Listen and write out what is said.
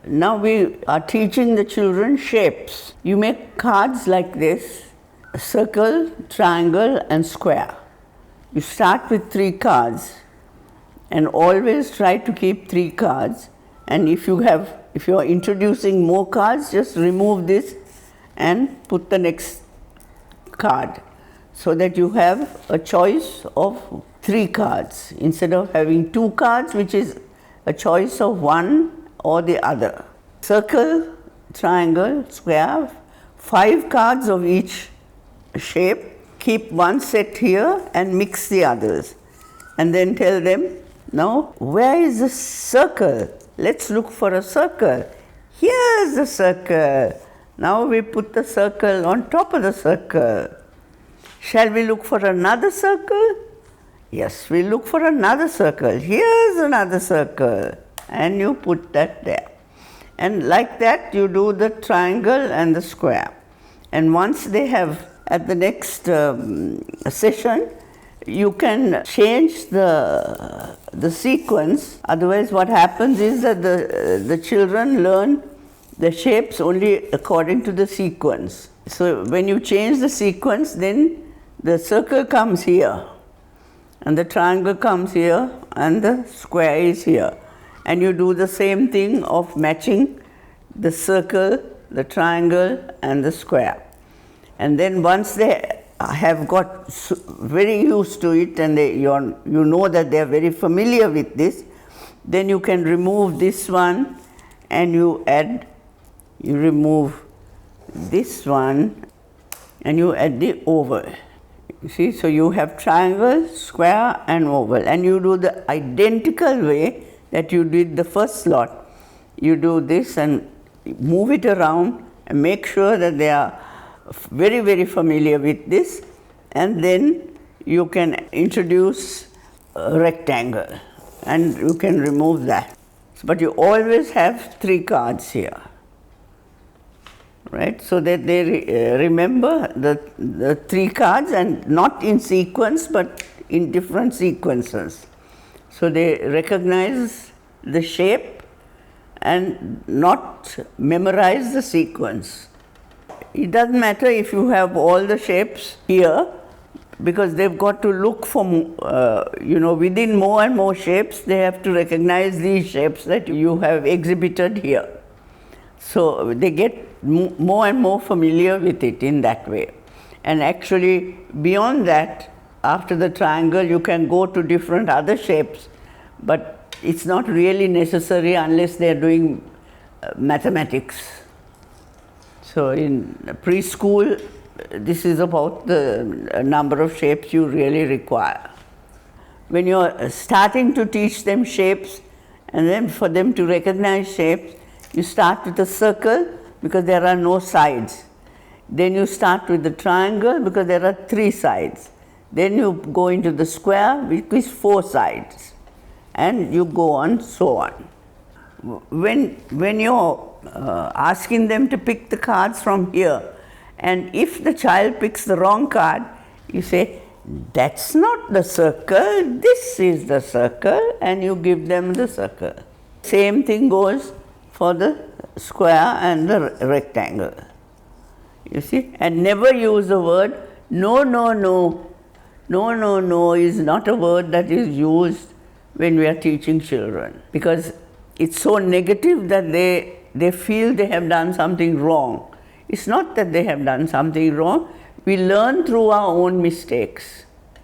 Now we are teaching the children shapes. You make cards like this: a circle, triangle, and square. You start with 3 cards and always try to keep 3 cards. And if you are introducing more cards, just remove this and put the next card, so that you have a choice of 3 cards instead of having 2 cards, which is a choice of one or the other. Circle, triangle, square, 5 cards of each shape. Keep one set here and mix the others. And then tell them, now where is the circle? Let's look for a circle. Here's the circle. Now we put the circle on top of the circle. Shall we look for another circle? Yes, we look for another circle. Here's another circle. And you put that there. And like that, you do the triangle and the square. And once they have, at the next session, you can change the sequence. Otherwise, what happens is that the children learn the shapes only according to the sequence. So when you change the sequence, then the circle comes here, and the triangle comes here, and the square is here. And you do the same thing of matching the circle, the triangle, and the square. And then once they have got very used to it, and you know that they are very familiar with this, then you can remove this one and you remove this one and you add the oval. You see, so you have triangle, square, and oval, and you do the identical way that you did the first lot. You do this and move it around and make sure that they are very, very familiar with this, and then you can introduce a rectangle and you can remove that. But you always have 3 cards here, right? So that they remember the 3 cards, and not in sequence but in different sequences. So they recognize the shape and not memorize the sequence. It doesn't matter if you have all the shapes here, because they've got to look for, within more and more shapes, they have to recognize these shapes that you have exhibited here. So they get more and more familiar with it in that way. And actually, beyond that, after the triangle, you can go to different other shapes, but it's not really necessary unless they're doing mathematics. So in preschool, this is about the number of shapes you really require. When you're starting to teach them shapes, and then for them to recognize shapes, you start with a circle because there are no sides. Then you start with the triangle because there are 3 sides. Then you go into the square, which is 4 sides. And you go on, so on. When you're asking them to pick the cards from here, and if the child picks the wrong card, you say, that's not the circle, this is the circle, and you give them the circle. Same thing goes for the square and the rectangle. You see? And never use the word no, no, no. No, no, no is not a word that is used when we are teaching children, because it's so negative that they feel they have done something wrong. It's not that they have done something wrong. We learn through our own mistakes.